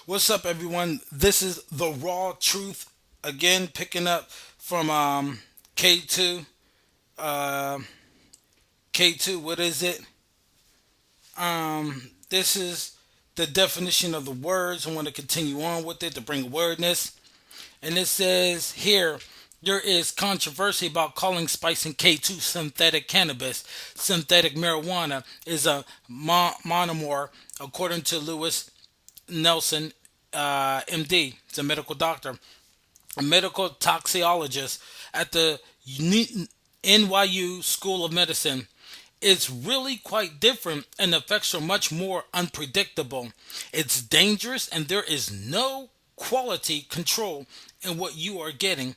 What's up, everyone? This is the Raw Truth again, picking up from K2. Uh, K2, what is it? This is the definition of the words. I want to continue on with it to bring awareness. And it says here there is controversy about calling spice and K2 synthetic cannabis. Synthetic marijuana is a monomer, according to Lewis Nelson, MD. It's a medical doctor, a medical toxicologist at the NYU School of Medicine. It's really quite different and the effects are much more unpredictable. It's dangerous and there is no quality control in what you are getting.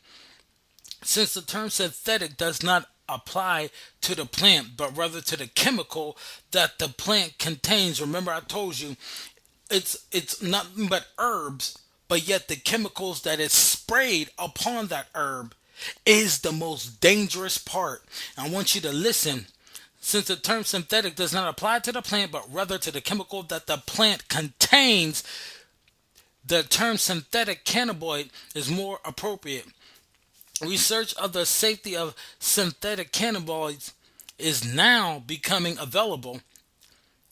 Since the term synthetic does not apply to the plant but rather to the chemical that the plant contains. Remember I told you it's nothing but herbs, but yet the chemicals that is sprayed upon that herb is the most dangerous part. I want you to listen. Since the term synthetic does not apply to the plant but rather to the chemical that the plant contains, the term synthetic cannabinoid is more appropriate. Research of the safety of synthetic cannabinoids is now becoming available.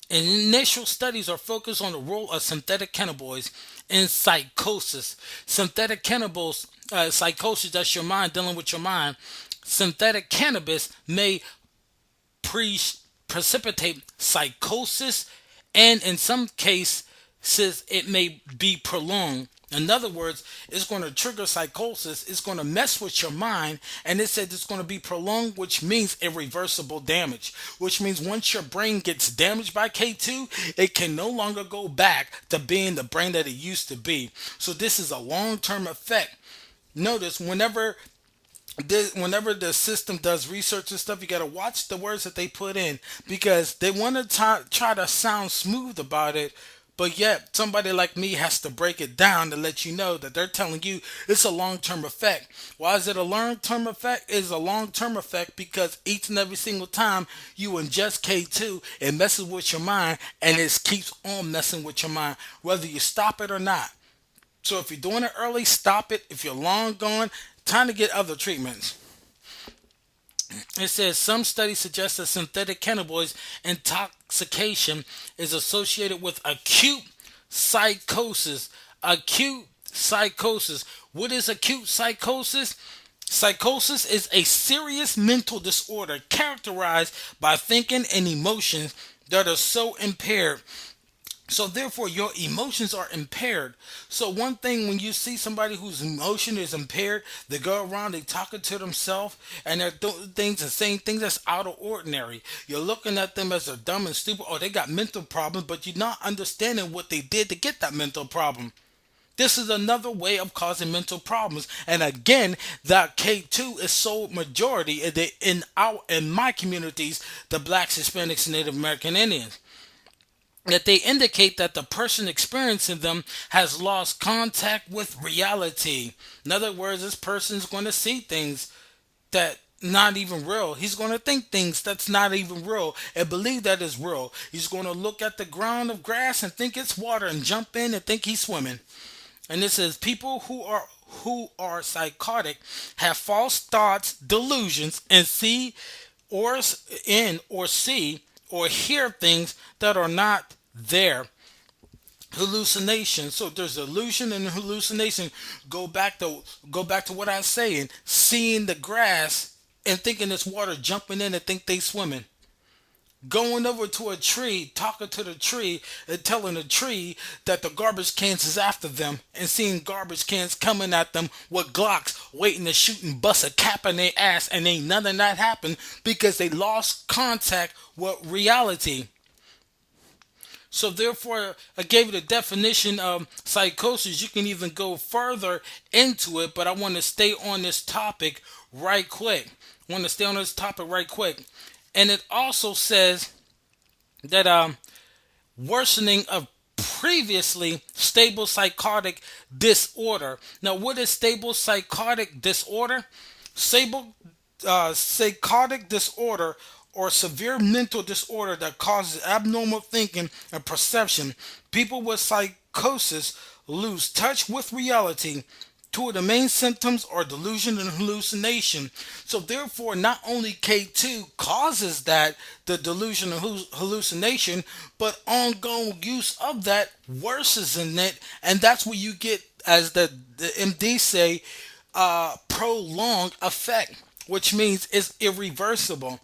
Initial studies are focused on the role of synthetic cannabinoids in psychosis. Synthetic cannabis, psychosis, that's your mind dealing with your mind. Synthetic cannabis may pre- precipitate psychosis, and in some cases, it may be prolonged. In other words, it's going to trigger psychosis, it's going to mess with your mind, and it said it's going to be prolonged, which means irreversible damage. Which means once your brain gets damaged by K2, it can no longer go back to being the brain that it used to be. So, this is a long term effect. Notice whenever the system does research and stuff, you got to watch the words that they put in because they want to try to sound smooth about it, but yet somebody like me has to break it down to let you know that they're telling you it's a long-term effect. Why is it a long-term effect? It's a long-term effect because each and every single time you ingest K2, it messes with your mind and it keeps on messing with your mind, whether you stop it or not. So if you're doing it early, stop it. If you're long gone, time to get other treatments. It says some studies suggest that synthetic cannabinoids intoxication is associated with acute psychosis. Acute psychosis. What is acute psychosis? Psychosis is a serious mental disorder characterized by thinking and emotions that are so impaired, so therefore your emotions are impaired. So one thing, when you see somebody whose emotion is impaired, they go around, they talking to themselves, and they're doing things and saying things that's out of ordinary. You're looking at them as they're dumb and stupid, or they got mental problems, but you're not understanding what they did to get that mental problem. This is another way of causing mental problems. And again, that K2 is so majority in my communities, the blacks, Hispanics, Native American Indians, that they indicate that the person experiencing them has lost contact with reality. In other words, this person is going to see things that not even real. He's going to think things that's not even real and believe that is real. He's going to look at the ground of grass and think it's water and jump in and think he's swimming. And it says people who are psychotic have false thoughts, delusions, and or see or hear things that are not there. Hallucination. So there's illusion and hallucination. Go back to what I was saying. Seeing the grass and thinking it's water, jumping in and think they swimming. Going over to a tree, talking to the tree, and telling the tree that the garbage cans is after them, and seeing garbage cans coming at them with Glocks, waiting to shoot and bust a cap in their ass, and ain't none of that happened because they lost contact with reality. So therefore, I gave it a definition of psychosis. You can even go further into it, but I want to stay on this topic right quick. I want to stay on this topic right quick. And it also says that worsening of previously stable psychotic disorder. Now, what is stable psychotic disorder? Stable psychotic disorder or severe mental disorder that causes abnormal thinking and perception. People with psychosis lose touch with reality. Two of the main symptoms are delusion and hallucination. So therefore, not only K2 causes that, the delusion and hallucination, but ongoing use of that worsens in it, and that's where you get, as the MD say, prolonged effect, which means it's irreversible.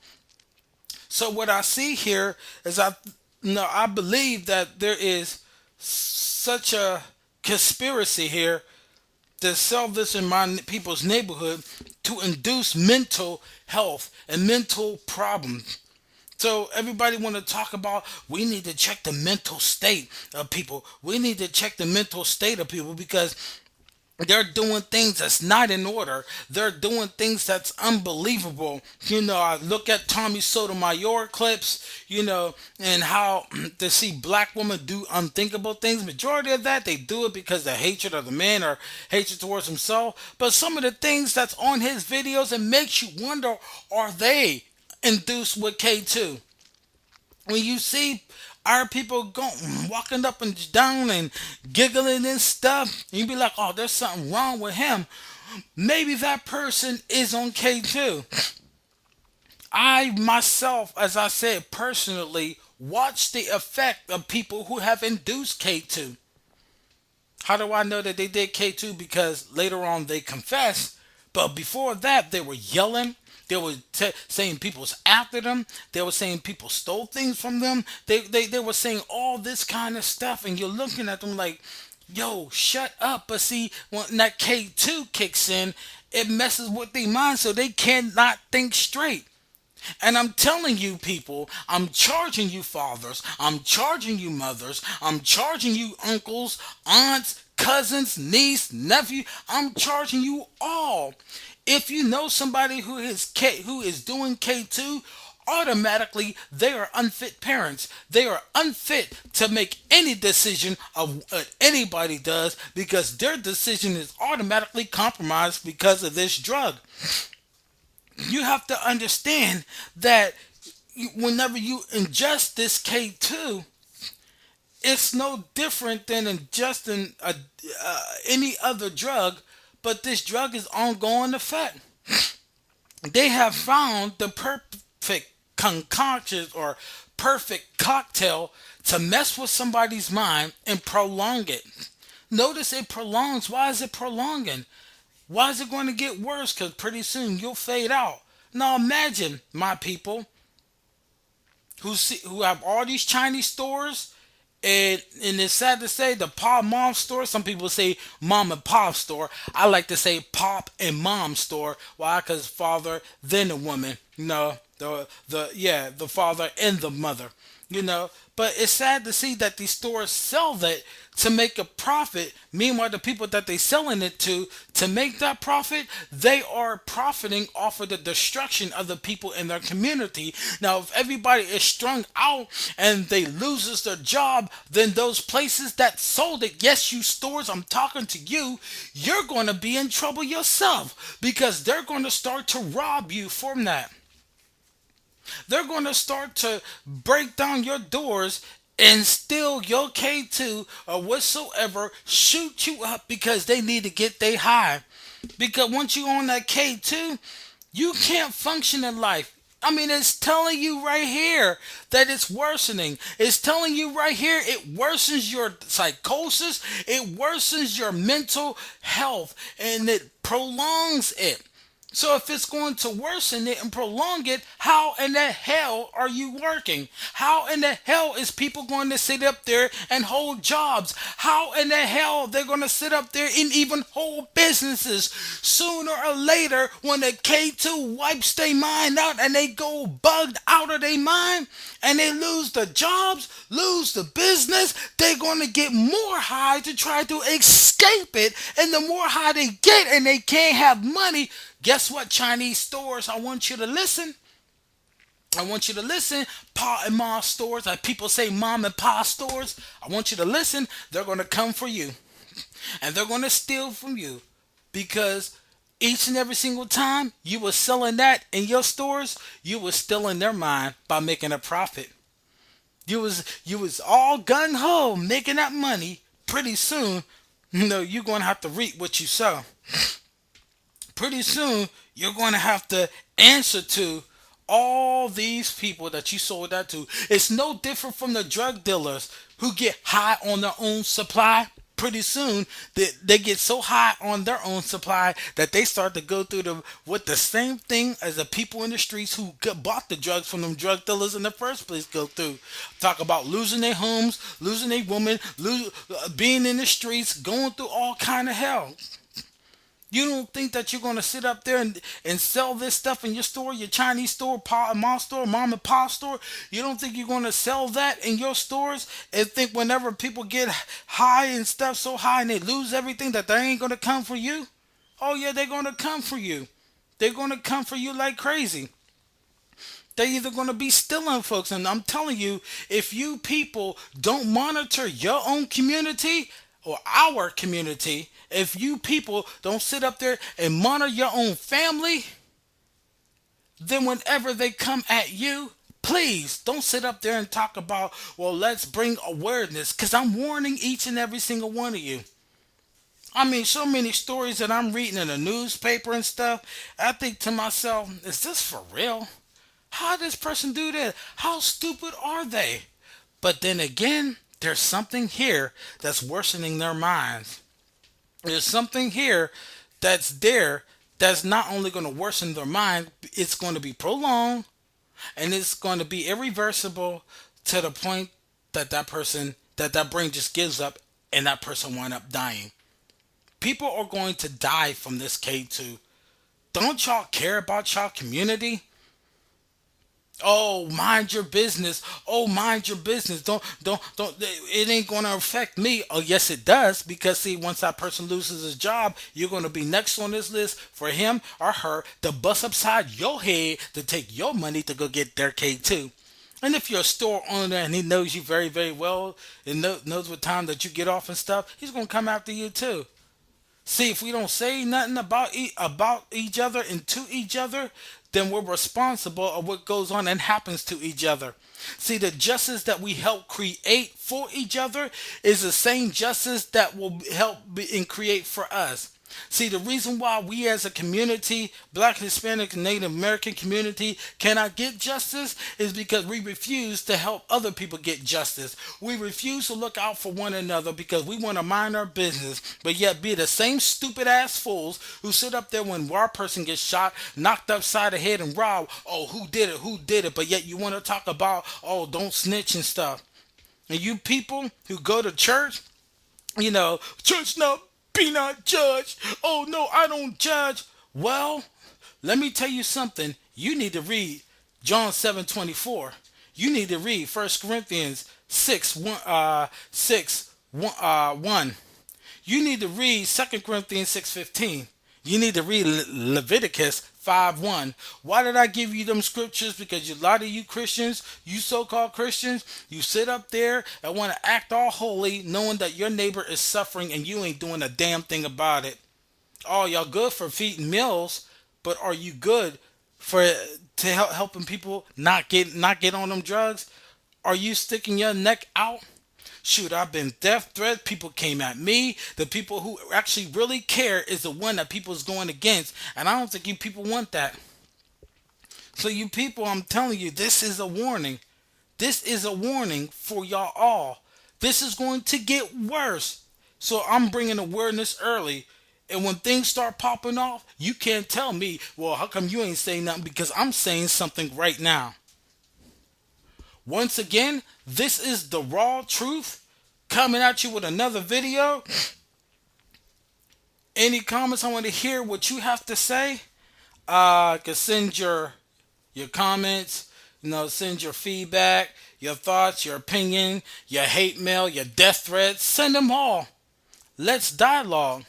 So what I see here is, I believe that there is such a conspiracy here to sell this in my people's neighborhood to induce mental health and mental problems. So everybody want to talk about, we need to check the mental state of people. We need to check the mental state of people because they're doing things that's not in order. They're doing things that's unbelievable. I look at Tommy Sotomayor clips, and how to see black women do unthinkable things. Majority of that, they do it because of hatred of the man or hatred towards himself. But some of the things that's on his videos, it makes you wonder, are they induced with K2? When you see our people walking up and down and giggling and stuff, you be like, oh, there's something wrong with him. Maybe that person is on K2. I myself, as I said, personally watch the effect of people who have induced K2. How do I know that they did K2? Because later on they confessed, but before that they were yelling. They were saying people was after them. They were saying people stole things from them. They were saying all this kind of stuff, and you're looking at them like, yo, shut up. But see, when that K2 kicks in, it messes with their mind, so they cannot think straight. And I'm telling you, people, I'm charging you fathers, I'm charging you mothers, I'm charging you uncles, aunts, cousins, niece, nephew, I'm charging you all. If you know somebody who is doing K2, automatically they are unfit parents. They are unfit to make any decision of what anybody does because their decision is automatically compromised because of this drug. You have to understand that whenever you ingest this K2, it's no different than ingesting any other drug, but this drug is ongoing effect. They have found the perfect concoction or perfect cocktail to mess with somebody's mind and prolong it. Notice it prolongs. Why is it prolonging? Why is it going to get worse? Because pretty soon you'll fade out. Now imagine, my people, who have all these Chinese stores, and it's sad to say the pop mom store. Some people say mom and pop store. I like to say pop and mom store. Why? Because father then the woman. The father and the mother. But it's sad to see that these stores sell that to make a profit. Meanwhile, the people that they selling it to make that profit, they are profiting off of the destruction of the people in their community. Now, if everybody is strung out and they loses their job, then those places that sold it, yes, you stores, I'm talking to you, you're going to be in trouble yourself because they're going to start to rob you from that. They're going to start to break down your doors and steal your K2 or whatsoever, shoot you up because they need to get they high. Because once you on that K2, you can't function in life. I mean, it's telling you right here that it's worsening. It's telling you right here it worsens your psychosis, it worsens your mental health, and it prolongs it. So if it's going to worsen it and prolong it, how in the hell are you working? How in the hell is people going to sit up there and hold jobs? How in the hell they're going to sit up there and even hold businesses? Sooner or later, when the K2 wipes their mind out and they go bugged out of their mind and they lose the jobs, lose the business, they're going to get more high to try to escape it. And the more high they get and they can't have money, guess what, Chinese stores? I want you to listen. I want you to listen. Pa and ma stores, like people say mom and pa stores. I want you to listen. They're going to come for you. And they're going to steal from you. Because each and every single time you were selling that in your stores, you were stealing their mind by making a profit. You was all gun ho making that money. Pretty soon, You're going to have to reap what you sow. Pretty soon, you're going to have to answer to all these people that you sold that to. It's no different from the drug dealers who get high on their own supply. Pretty soon, they get so high on their own supply that they start to go through the same thing as the people in the streets who bought the drugs from them drug dealers in the first place go through. Talk about losing their homes, losing their woman, being in the streets, going through all kind of hell. You don't think that you're gonna sit up there and sell this stuff in your store, your Chinese store, mom store, mom and pop store? You don't think you're gonna sell that in your stores and think whenever people get high and stuff so high and they lose everything that they ain't gonna come for you? Oh yeah, they're gonna come for you. They're gonna come for you like crazy. They're either going to be stealing folks. And I'm telling you, if you people don't monitor your own community or our community, if you people don't sit up there and monitor your own family, then whenever they come at you, please don't sit up there and talk about, well, let's bring awareness. Because I'm warning each and every single one of you. I mean, so many stories that I'm reading in the newspaper and stuff. I think to myself, is this for real? How did this person do that? How stupid are they? But then again, there's something here that's worsening their minds. There's something here that's there that's not only going to worsen their mind, it's going to be prolonged and it's going to be irreversible to the point that that brain just gives up and that person wind up dying. People are going to die from this K2. Don't y'all care about y'all community? Oh, mind your business. Oh, mind your business. Don't. It ain't gonna affect me. Oh, yes, it does. Because see, once that person loses his job, you're gonna be next on this list for him or her to bust upside your head to take your money to go get their K2. And if you're a store owner and he knows you very, very well and knows what time that you get off and stuff, he's gonna come after you too. See, if we don't say nothing about each other and to each other, then we're responsible of what goes on and happens to each other. See, the justice that we help create for each other is the same justice that will and create for us. See, the reason why we as a community, Black, Hispanic, and Native American community, cannot get justice is because we refuse to help other people get justice. We refuse to look out for one another because we want to mind our business, but yet be the same stupid ass fools who sit up there when our person gets shot, knocked upside the head, and robbed. Oh, who did it? Who did it? But yet you want to talk about, oh, don't snitch and stuff. And you people who go to church, church not be not judged. Oh no, I don't judge. Well, let me tell you something. You need to read John 7:24. You need to read 1 Corinthians 1. You need to read 2 Corinthians 6:15. You need to read Leviticus 5:1. Why did I give you them scriptures? Because a lot of you Christians, you so-called Christians, you sit up there and want to act all holy knowing that your neighbor is suffering and you ain't doing a damn thing about it. Oh, y'all good for feeding meals, but are you good for to helping people not get on them drugs? Are you sticking your neck out? Shoot, I've been death threats. People came at me. The people who actually really care is the one that people is going against. And I don't think you people want that. So you people, I'm telling you, this is a warning. This is a warning for y'all all. This is going to get worse. So I'm bringing awareness early. And when things start popping off, you can't tell me, well, how come you ain't saying nothing? Because I'm saying something right now. Once again, this is the raw truth coming at you with another video. Any comments? I want to hear what you have to say. You can send your comments, send your feedback, your thoughts, your opinion, your hate mail, your death threats. Send them all. Let's dialogue.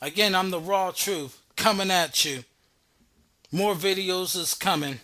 Again, I'm the raw truth coming at you. More videos is coming.